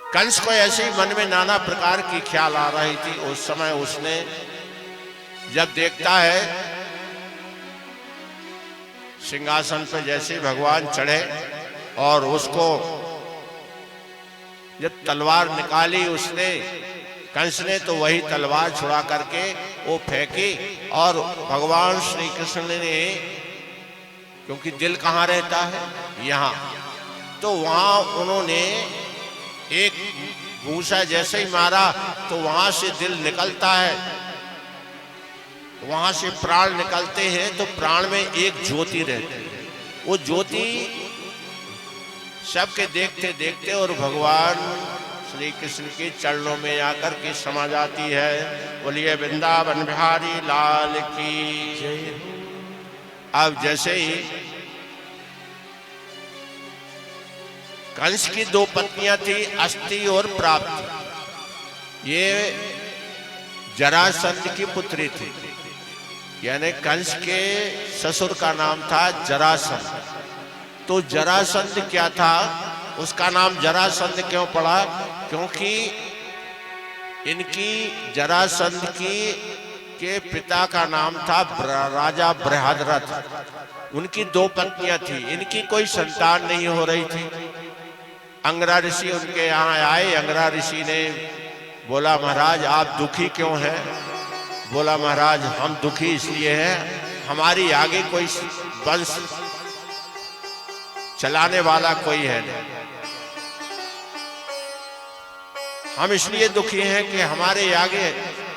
कंस को ऐसे ही मन में नाना प्रकार की ख्याल आ रही थी। उस समय उसने जब देखता है सिंहासन पर जैसे भगवान चढ़े और उसको जब तलवार निकाली उसने कंस ने, तो वही तलवार छुड़ा करके वो फेंकी और भगवान श्री कृष्ण ने, क्योंकि दिल कहाँ रहता है, यहाँ, तो वहां उन्होंने एक घूसा जैसे ही मारा तो वहां से दिल निकलता है, वहां से प्राण निकलते हैं, तो प्राण में एक ज्योति रहती है। वो ज्योति सबके देखते देखते और भगवान श्री कृष्ण के चरणों में आकर के समा जाती है। बोलिए वृंदावन बिहारी लाल की जय। अब जैसे ही कंस की दो पत्नियां थी, अस्ति और प्राप्ति, ये जरासंध की पुत्री थी, यानी कंस के ससुर का नाम था जरासंध। तो जरासंध क्या था, उसका नाम जरासंध क्यों पड़ा, क्योंकि इनकी जरासंध की के पिता का नाम था राजा बृहद्रथ। उनकी दो पत्नियां थी, इनकी कोई संतान नहीं हो रही थी। अंगरा ऋषि उनके यहाँ आए। अंगरा ऋषि ने बोला महाराज आप दुखी क्यों हैं? बोला महाराज हम दुखी इसलिए हैं, हमारी आगे कोई वंश चलाने वाला कोई है नहीं। हम इसलिए दुखी हैं कि हमारे आगे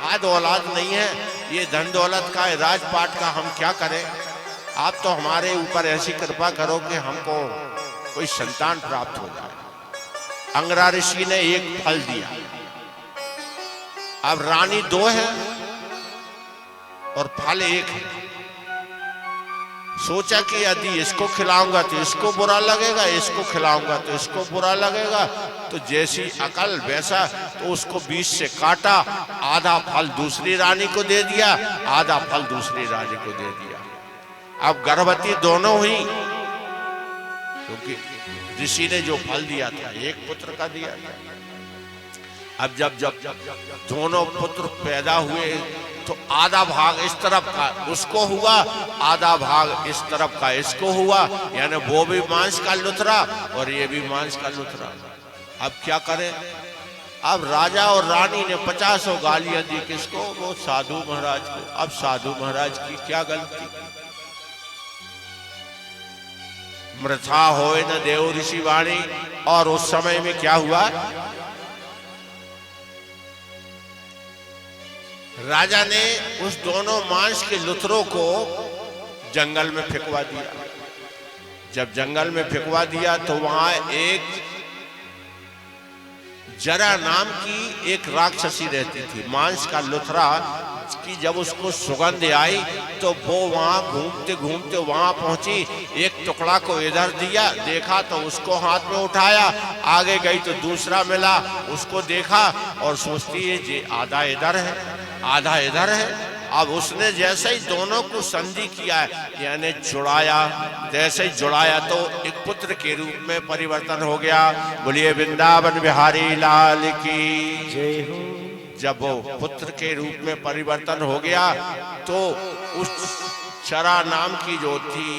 आद औलाद नहीं है, ये धन दौलत का राजपाट का हम क्या करें। आप तो हमारे ऊपर ऐसी कृपा करो कि हमको कोई संतान प्राप्त हो जाए। अंगरा ऋषि ने एक फल दिया। अब रानी दो है और फल एक है। सोचा कि यदि इसको खिलाऊंगा तो इसको बुरा लगेगा, इसको खिलाऊंगा तो इसको बुरा लगेगा, तो जैसी अकल वैसा, तो उसको बीच से काटा, आधा फल दूसरी रानी को दे दिया, आधा फल दूसरी रानी को दे दिया। अब गर्भवती दोनों हुई, क्योंकि ऋषि ने जो फल दिया था एक पुत्र का दिया था। अब जब जब दोनों पुत्र पैदा हुए तो आधा भाग इस तरफ का उसको हुआ, आधा भाग इस तरफ का इसको हुआ, यानी वो भी मांस का लुथरा और ये भी मांस का लुथरा। अब क्या करें? अब राजा और रानी ने 50 गालियां दी, किसको? वो साधु महाराज को। अब साधु महाराज की क्या गलती? मृथा होए न देव ऋषि वाणी। और उस समय में क्या हुआ, राजा ने उस दोनों मांस के लुथरों को जंगल में फेंकवा दिया। जब जंगल में फेंकवा दिया तो वहां एक जरा नाम की एक राक्षसी रहती थी। मांस का लुथरा की जब उसको सुगंध आई तो वो वहां घूमते घूमते वहां पहुंची, एक टुकड़ा को इधर दिया, देखा तो उसको हाथ में उठाया, आगे गई तो दूसरा मिला, उसको देखा और सोचती है ये आधा इधर है आधा इधर है। अब उसने जैसे ही दोनों को संधि किया, यानी जुड़ाया, जैसे ही जुड़ाया तो एक पुत्र के रूप में परिवर्तन हो गया। बोलिए वृंदावन बिहारी लाल की जय हो। जब वो पुत्र के रूप में परिवर्तन हो गया तो उस चरा नाम की जो थी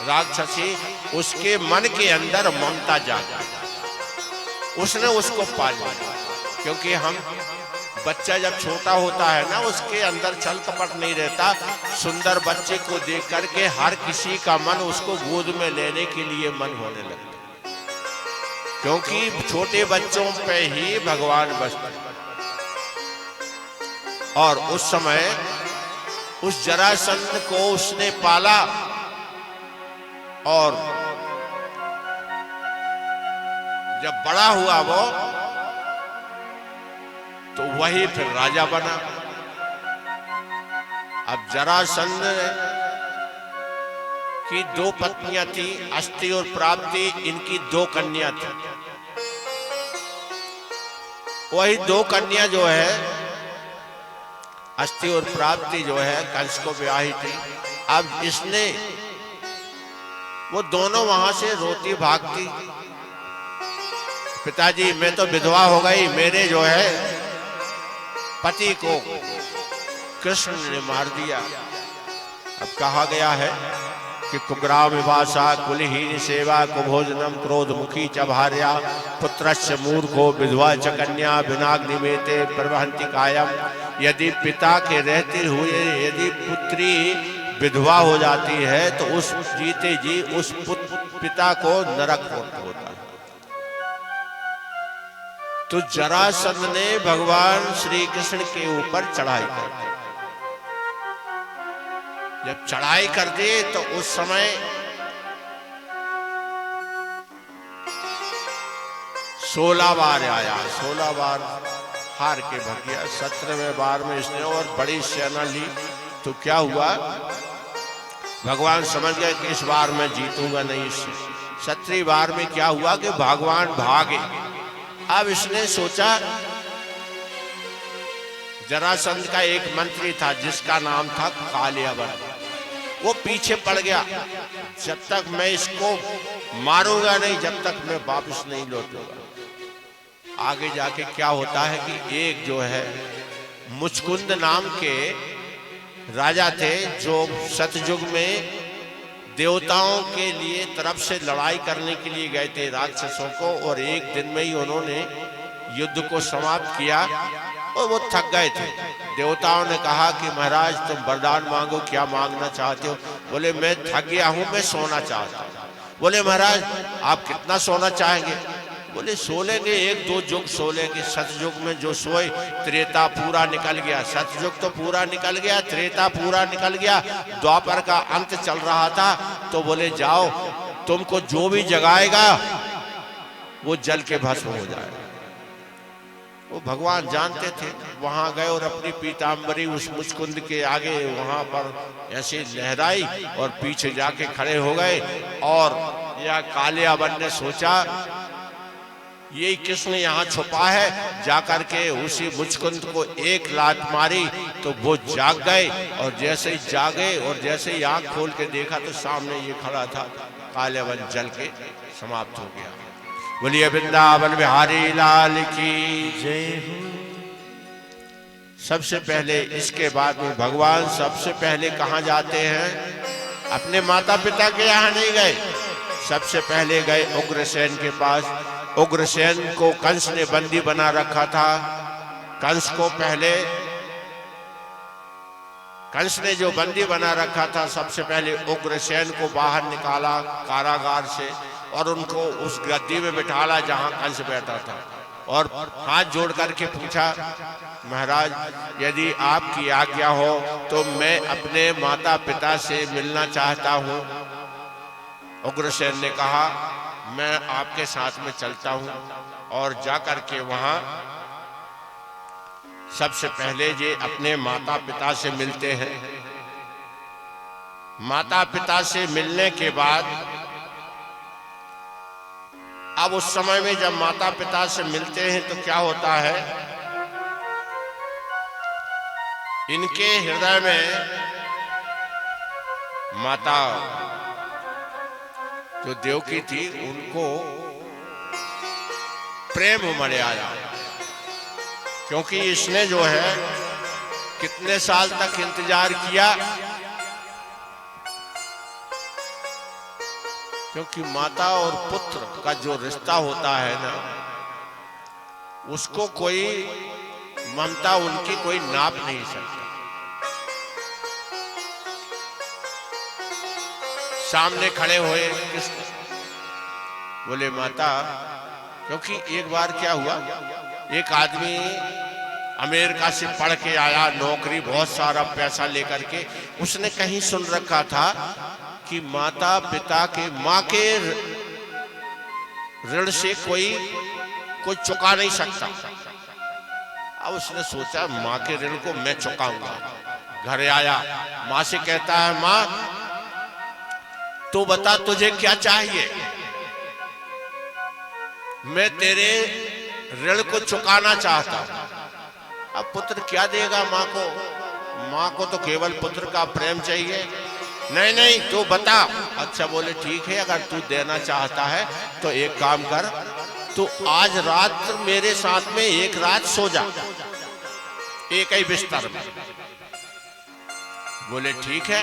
राक्षसी, उसके मन के अंदर ममता जागा। उसने उसको पाल लिया, क्योंकि हम बच्चा जब छोटा होता है ना, उसके अंदर छल कपट नहीं रहता। सुंदर बच्चे को देख करके हर किसी का मन उसको गोद में लेने के लिए मन होने लगता, क्योंकि छोटे बच्चों पे ही भगवान बसते। और उस समय उस जरासंध को उसने पाला और जब बड़ा हुआ वो, तो वही फिर राजा बना। अब जरासंध की दो पत्नियां थी, अस्ति और प्राप्ति, इनकी दो कन्या थी। वही दो कन्या जो है अस्ति और प्राप्ति जो है कंस को ब्याही थी। अब इसने वो दोनों वहां से रोती भागती पिताजी मैं तो विधवा हो गई, मेरे जो है पति को कृष्ण ने मार दिया। अब कहा गया है कि कुग्राम विभाषा कुलहीन सेवा कुभोजनम क्रोध मुखी च भार्या पुत्रस्य मूर्खो विधवा च कन्या विनाग्निमेते प्रवहंति कायम। यदि पिता के रहते हुए यदि पुत्री विधवा हो जाती है तो उस जीते जी उस पिता को नरक होता है। तो जरासंध ने भगवान श्री कृष्ण के ऊपर चढ़ाई कर दी। जब चढ़ाई कर दी तो उस समय 16 बार आया, 16 बार हार के भाग गया। 17वें बार में इसने और बड़ी सेना ली तो क्या हुआ, भगवान समझ गए कि इस बार मैं जीतूंगा नहीं इससे। 17वीं बार में क्या हुआ कि भगवान भागे। अब इसने सोचा, जरासंध का एक मंत्री था जिसका नाम था कालियावन, वो पीछे पड़ गया। जब तक मैं इसको मारूंगा नहीं, जब तक मैं वापस नहीं लौटूंगा। आगे जाके क्या होता है कि एक जो है मुचकुंद नाम के राजा थे जो सतयुग में देवताओं के लिए तरफ से लड़ाई करने के लिए गए थे राक्षसों को, और एक दिन में ही उन्होंने युद्ध को समाप्त किया और वो थक गए थे। देवताओं ने कहा कि महाराज तुम वरदान मांगो, क्या मांगना चाहते हो? बोले मैं थक गया हूं, मैं सोना चाहता हूं। बोले महाराज आप कितना सोना चाहेंगे? बोले सो लेंगे, 1-2 युग सो लेंगे। सतयुग में जो सोए त्रेता पूरा निकल गया, सतयुग तो पूरा निकल गया, त्रेता पूरा निकल गया, द्वापर का अंत चल रहा था। तो बोले जाओ, तुमको जो भी जगाएगा वो जल के भस्म हो जाएगा। वो भगवान जानते थे। वहां गए और अपनी पीतांबरी उस मुचकुंद के आगे वहां पर ऐसे लहराई और पीछे जाके खड़े हो गए। और यह कालियावन ने सोचा ये किसने यहाँ छुपा है, जाकर के उसी मुचकुंद को एक लात मारी तो वो जाग गए। और जैसे ही जागे और जैसे ही आंख खोल के देखा तो सामने ये खड़ा था। कालियावन जल के समाप्त हो गया। बोलिए वृंदावन बिहारी लाल की जय हो। सबसे पहले इसके बाद में भगवान सबसे पहले कहाँ जाते हैं? अपने माता पिता के यहाँ नहीं गए, सबसे पहले गए उग्रसेन के पास। उग्रसेन को कंस ने बंदी बना रखा था। कंस ने जो बंदी बना रखा था, सबसे पहले उग्रसेन को बाहर निकाला कारागार से और उनको उस गद्दी में बिठाला जहां कंस बैठा था। और हाथ जोड़ करके पूछा, महाराज यदि आपकी आज्ञा हो तो मैं अपने माता पिता से मिलना चाहता हूं। उग्रसेन ने कहा मैं आपके साथ में चलता हूं। और जाकर के वहां सबसे पहले ये अपने माता पिता से मिलते हैं। माता पिता से मिलने के बाद अब उस समय में जब माता पिता से मिलते हैं तो क्या होता है, इनके हृदय में माता जो देवकी थी उनको प्रेम उमड़ आया। क्योंकि इसने जो है कितने साल तक इंतजार किया, क्योंकि माता और पुत्र का जो रिश्ता होता है ना, उसको कोई ममता उनकी कोई नाप नहीं सकता। सामने खड़े हुए कृष्ण बोले माता, क्योंकि एक बार क्या हुआ, एक आदमी अमेरिका से पढ़ के आया, नौकरी बहुत सारा पैसा लेकर के। उसने कहीं सुन रखा था कि माता पिता के माँ के ऋण से कोई चुका नहीं सकता। अब उसने सोचा माँ के ऋण को मैं चुकाऊंगा। घर आया, माँ से कहता है माँ तू बता तुझे क्या चाहिए, मैं तेरे ऋण को चुकाना चाहता हूं। अब पुत्र क्या देगा माँ को? माँ को तो केवल पुत्र का प्रेम चाहिए। नहीं नहीं तू बता। अच्छा बोले ठीक है, अगर तू देना चाहता है तो एक काम कर, तो आज रात मेरे साथ में एक रात सो जा, एक ही बिस्तर में। बोले ठीक है।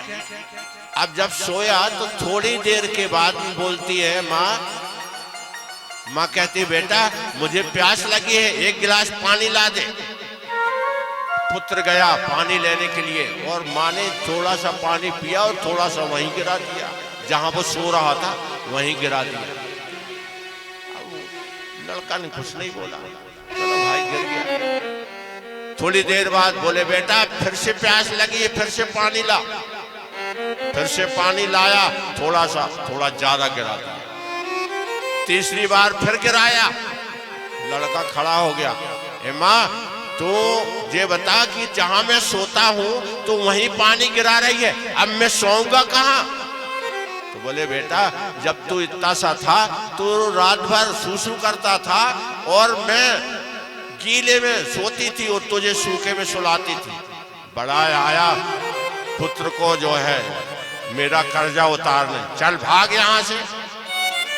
अब जब सोया तो थोड़ी देर के बाद बोलती है माँ। माँ कहती बेटा मुझे प्यास लगी है, एक गिलास पानी ला दे। पुत्र गया पानी लेने के लिए और माँ ने थोड़ा सा पानी पिया और थोड़ा सा वहीं गिरा दिया, जहां वो सो रहा था वहीं गिरा दिया। लड़का ने कुछ नहीं बोला, चलो भाई गिर गया। थोड़ी देर बाद बोले बेटा फिर से प्यास लगी है, फिर से पानी ला। फिर से पानी लाया, थोड़ा ज्यादा गिरा दिया। तीसरी बार फिर गिराया, लड़का खड़ा हो गया। ए माँ तो ये बता कि जहां मैं सोता हूं तो वहीं पानी गिरा रही है, अब मैं सोऊंगा कहां? तो बोले बेटा जब तू इतना सा था तो रात भर सूसू करता था और मैं गीले में सोती थी और तुझे सूखे में सुलाती थी। बड़ा आया पुत्र को जो है मेरा कर्जा उतारने, चल भाग यहां से,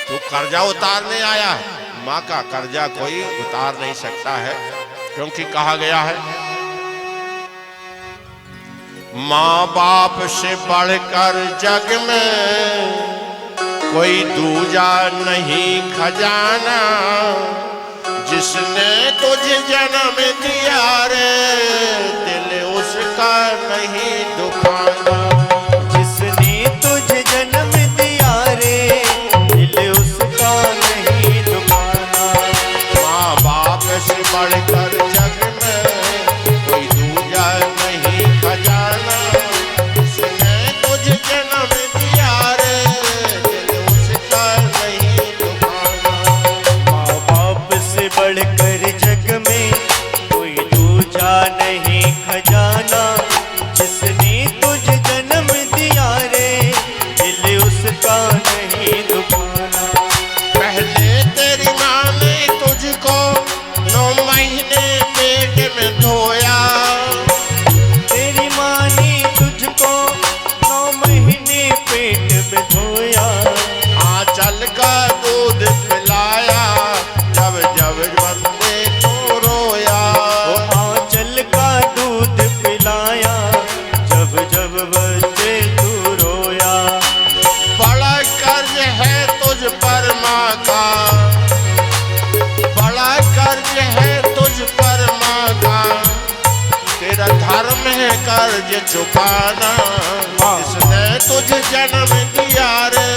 तू कर्जा उतारने आया है। माँ का कर्जा कोई उतार नहीं सकता है, क्योंकि कहा गया है माँ बाप से बढ़कर जग में कोई दूजा नहीं खजाना। जिसने तुझे जन्म दिया रे दिल उसका नहीं दुखाना। जिसने तुझे जन्म दिया रे दिल उसका नहीं दुखाना। माँ बाप से बढ़कर जग में कोई दूजा नहीं खजाना। जिसने तुझे जन्म दिया रे दिल उसका नहीं दुखाना। माँ बाप से बढ़कर जग में कोई दूजा नहीं खजाना। जिसने तुझे जन्म दिया रे दिल उसका नहीं दुखाना। पहले तेरी माँ ने तुझको 9 महीने पेट में धोया। तेरी माँ ने तुझको 9 महीने पेट में धोया। आंचल का दूध पिलाया जब जब बंदे को रोया। वो आंचल का दूध पिलाया जब जब बच्चे तू रोया। बड़ा कर्ज है तुझ पर माँ का, बड़ा कर्ज है तुझ पर माँ का। तेरा धर्म है कर्ज चुकाना। जिसने तुझे जन्म दिया रे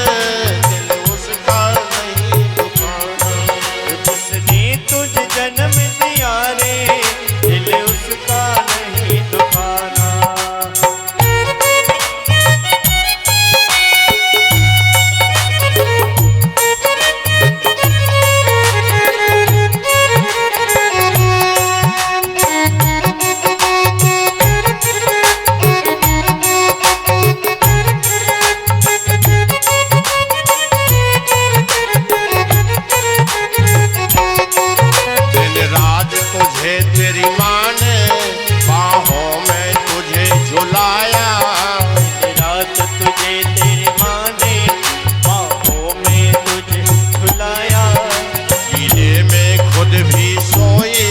दिल उसका नहीं दुखाना। जिसने तुझे जन्म दिया रे दिल उसका नहीं दुखाना। दिन रात तुझे तेरी माँ ने बाहों में तुझे झुलाया। रात तुझे तेरी माँ ने बाहों में तुझे झुलाया। गीले में खुद भी सोए,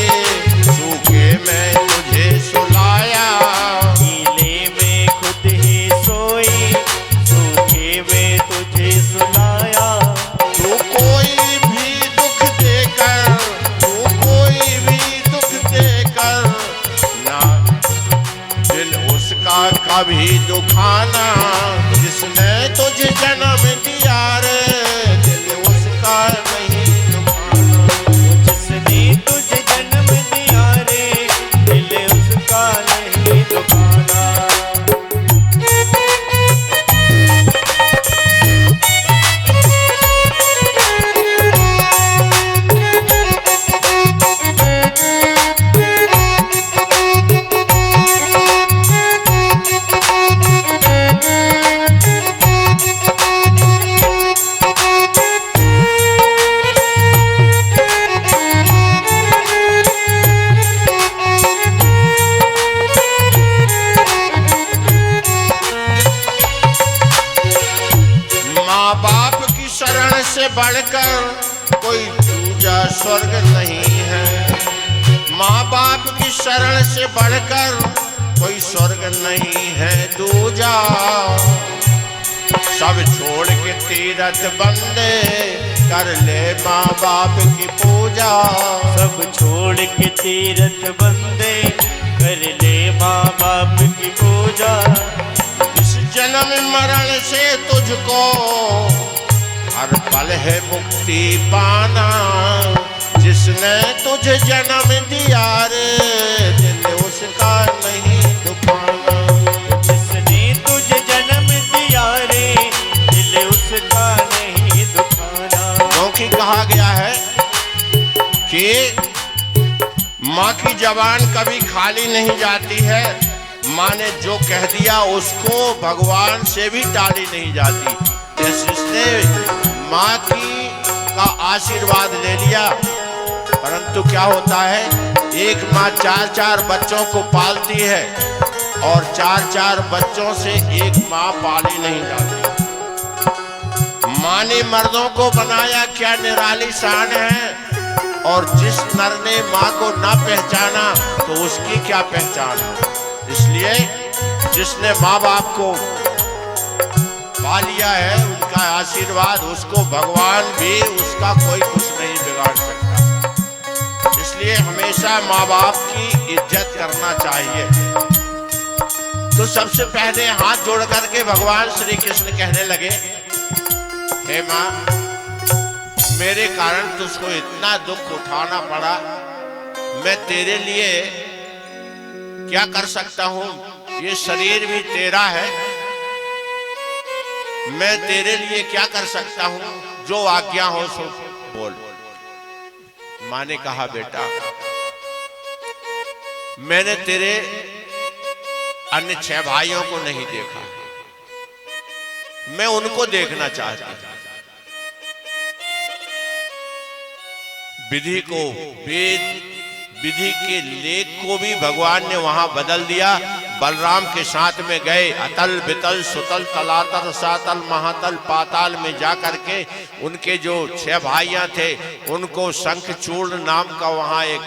सूखे में तुझे सुलाया। गीले में खुद ही सोई सूखे में तुझे सुलाया। तू कोई भी दुख देकर, तू कोई भी दुख देकर ना दिल उसका कभी दुखाना। जिसने तुझे जन्म दिया रे दिल उसका नहीं दुखाना। जिसने तुझे जन्म दिया रे दिल उसका नहीं दुखाना। माँ बाप की शरण से बढ़कर कोई दूजा स्वर्ग नहीं है। माँ बाप की शरण से बढ़कर कोई स्वर्ग नहीं है दूजा। सब छोड़ के तीरथ बंदे कर ले माँ बाप की पूजा। सब छोड़ के तीरथ बंदे कर ले माँ बाप की पूजा। इस जन्म मरण से तुझको हर पल है मुक्ति पाना। जिसने तुझे जन्म दिया रे दिल उसका नहीं दुखाना। जिसने तुझे जन्म दिया रे दिल उसका नहीं दुखाना। क्योंकि कहा गया है कि माँ की जबान कभी खाली नहीं जाती है। माँ ने जो कह दिया उसको भगवान से भी टाली नहीं जाती। जिसने माँ का आशीर्वाद ले लिया, परंतु क्या होता है, एक माँ 4-4 बच्चों को पालती है और 4-4 बच्चों से एक माँ पाली नहीं जाती। माँ ने मर्दों को बनाया, क्या निराली शान है। और जिस नर ने माँ को ना पहचाना तो उसकी क्या पहचान है। इसलिए जिसने माँ बाप को पा लिया है, उनका आशीर्वाद उसको भगवान भी उसका कोई कुछ नहीं बिगाड़ सकता। इसलिए हमेशा माँ बाप की इज्जत करना चाहिए। तो सबसे पहले हाथ जोड़ करके भगवान श्री कृष्ण कहने लगे, हे माँ, मेरे कारण तुझको इतना दुख उठाना पड़ा। मैं तेरे लिए क्या कर सकता हूँ? ये शरीर भी तेरा है। मैं तेरे लिए क्या कर सकता हूँ? जो आज्ञा हो सो बोल। माँ ने कहा, बेटा, मैंने तेरे अन्य 6 भाइयों को नहीं देखा, मैं उनको देखना चाहता हूं। विधि को, विधि के लेख को भी भगवान ने वहां बदल दिया। बलराम के साथ में गए, अतल बितल सुतल तलातल सातल महातल पाताल में जाकर के उनके जो 6 भाइयां थे उनको शंखचूर्ण नाम का वहां एक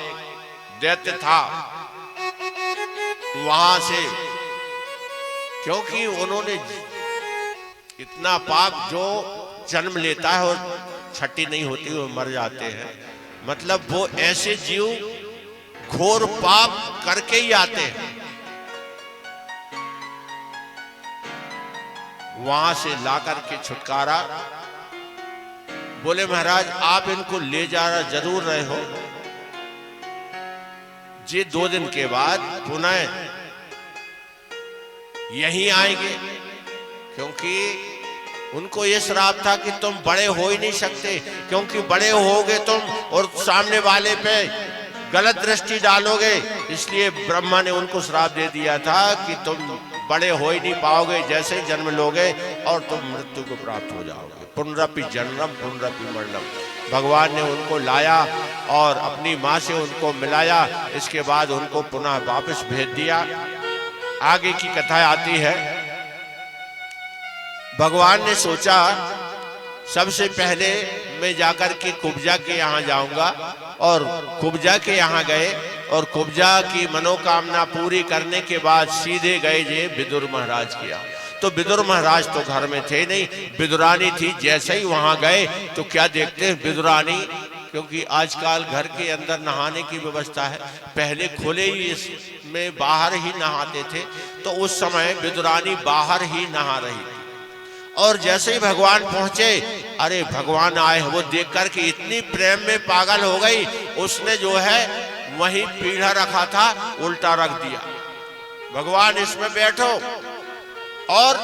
दैत्य था, वहां से, क्योंकि उन्होंने इतना पाप जो जन्म लेता है और छठी नहीं होती वो मर जाते हैं। मतलब वो ऐसे जीव घोर पाप करके ही आते हैं। वहां से लाकर के छुटकारा, बोले महाराज आप इनको ले जा जरूर रहे हो। ये 2 दिन के बाद पुनः यहीं आएंगे, क्योंकि उनको ये श्राप था कि तुम बड़े हो ही नहीं सकते, क्योंकि बड़े होगे तुम और सामने वाले पे गलत दृष्टि डालोगे। इसलिए ब्रह्मा ने उनको श्राप दे दिया था कि तुम बड़े हो ही नहीं पाओगे, जैसे ही जन्म लोगे और तुम मृत्यु को प्राप्त हो जाओगे। पुनरपि जन्मम पुनरपि मरणम। भगवान ने उनको लाया और अपनी माँ से उनको मिलाया। इसके बाद उनको पुनः वापस भेज दिया। आगे की कथा आती है, भगवान ने सोचा सबसे पहले मैं जाकर के कुब्जा के यहाँ जाऊंगा, और कुब्जा के यहाँ गए और कुब्जा की मनोकामना पूरी करने के बाद सीधे गए जे विदुर महाराज के यहाँ। तो विदुर महाराज तो घर में थे नहीं, विदुरानी थी। जैसे ही वहां गए तो क्या देखते हैं, विदुरानी, क्योंकि आजकल घर के अंदर नहाने की व्यवस्था है, पहले खुले ही इसमें बाहर ही नहाते थे, तो उस समय विदुरानी बाहर ही नहा रही थी। और जैसे ही भगवान पहुंचे, अरे भगवान आए, वो देख करके इतनी प्रेम में पागल हो गई, उसने जो है वही पीढ़ा रखा था उल्टा रख दिया। भगवान इसमें बैठो, और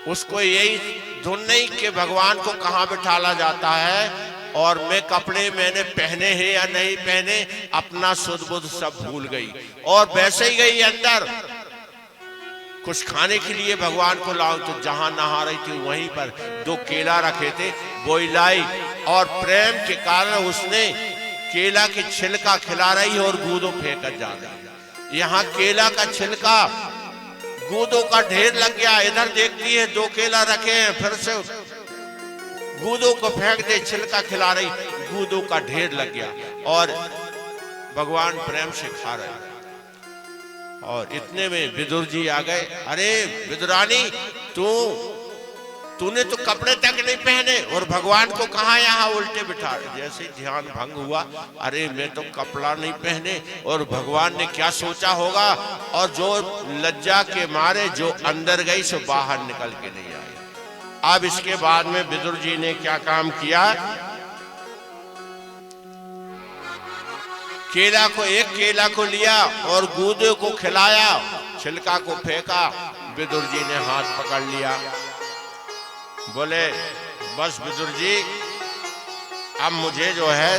उसको यही धुन नहीं कि भगवान को कहाँ बिठाला जाता है और मैं कपड़े मैंने पहने हैं या नहीं पहने, अपना सुध बुध सब भूल गई और वैसे ही गई अंदर। कुछ खाने के लिए भगवान को लाओ, तो जहां नहा रही थी वहीं पर 2 केला रखे थे, वो लाई, और प्रेम के कारण उसने केला की छिलका खिला रही और गूदो फेंकर जा रही। यहाँ केला का छिलका गूदों का ढेर लग गया। इधर देखती है 2 केला रखे हैं, फिर से गूदों को फेंक दे, छिलका खिला रही, गूदों का ढेर लग गया और भगवान प्रेम से खा रहे। और इतने में विदुर जी आ गए। अरे विदुरानी, तूने तो कपड़े तक नहीं पहने और भगवान को कहाँ यहाँ उल्टे बिठा। जैसे ध्यान भंग हुआ, अरे मैं तो कपड़ा नहीं पहने और भगवान ने क्या सोचा होगा। और जो लज्जा के मारे जो अंदर गई सो बाहर निकल के नहीं आई। अब इसके बाद में विदुर जी ने क्या काम किया, एक केला को लिया और गूदे को खिलाया, छिलका को फेंका। विदुर जी ने हाथ पकड़ लिया, बोले बस विदुर जी, अब मुझे जो है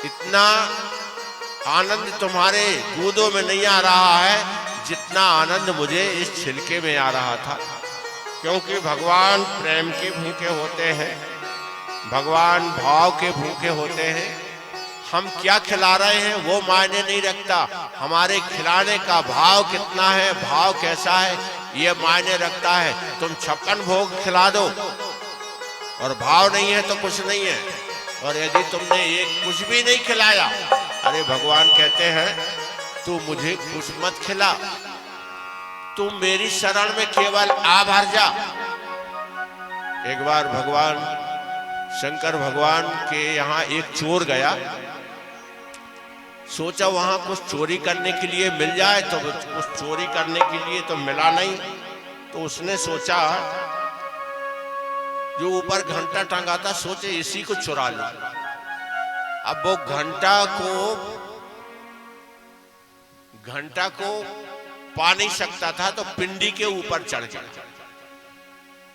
इतना आनंद तुम्हारे गूदों में नहीं आ रहा है जितना आनंद मुझे इस छिलके में आ रहा था। क्योंकि भगवान प्रेम के भूखे होते हैं, भगवान भाव के भूखे होते हैं। हम क्या खिला रहे हैं वो मायने नहीं रखता, हमारे खिलाने का भाव कितना है, भाव कैसा है, ये मायने रखता है। तुम 56 भोग खिला दो और भाव नहीं है तो कुछ नहीं है। और यदि तुमने ये कुछ भी नहीं खिलाया, अरे भगवान कहते हैं तू मुझे कुछ मत खिला, तू मेरी शरण में केवल आ भर जा। एक बार भगवान शंकर भगवान के यहाँ एक चोर गया, सोचा वहां कुछ चोरी करने के लिए मिल जाए, तो कुछ चोरी करने के लिए तो मिला नहीं। तो उसने सोचा जो ऊपर घंटा टंगा था, सोचे इसी को चुरा लो। अब वो घंटा को पा नहीं सकता था, तो पिंडी के ऊपर चढ़ गया।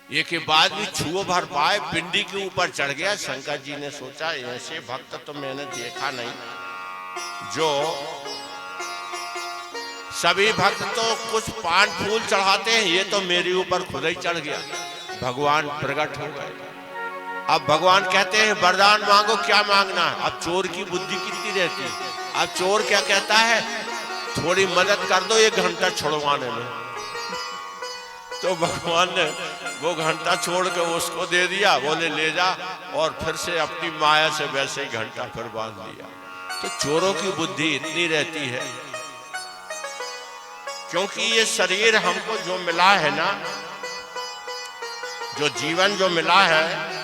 ये के बाद भी छुओ भर पाए, पिंडी के ऊपर चढ़ गया। शंकर जी ने सोचा ऐसे भक्त तो मैंने देखा नहीं, जो सभी भक्त तो कुछ पान फूल चढ़ाते हैं, ये तो मेरे ऊपर खुद ही चढ़ गया। भगवान प्रकट हो गए। अब भगवान कहते हैं वरदान मांगो, क्या मांगना है। अब चोर की बुद्धि कितनी रहती है। अब चोर क्या कहता है, थोड़ी मदद कर दो ये घंटा छुड़वाने में। तो भगवान ने वो घंटा छोड़ के उसको दे दिया, बोले ले जा, और फिर से अपनी माया से वैसे ही घंटा फिर बांध दिया। तो चोरों की बुद्धि इतनी रहती है, क्योंकि ये शरीर हमको जो मिला है ना, जो जीवन जो मिला है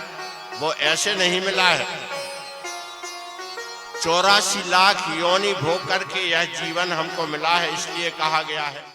वो ऐसे नहीं मिला है। 84 लाख योनि भोग करके यह जीवन हमको मिला है, इसलिए कहा गया है।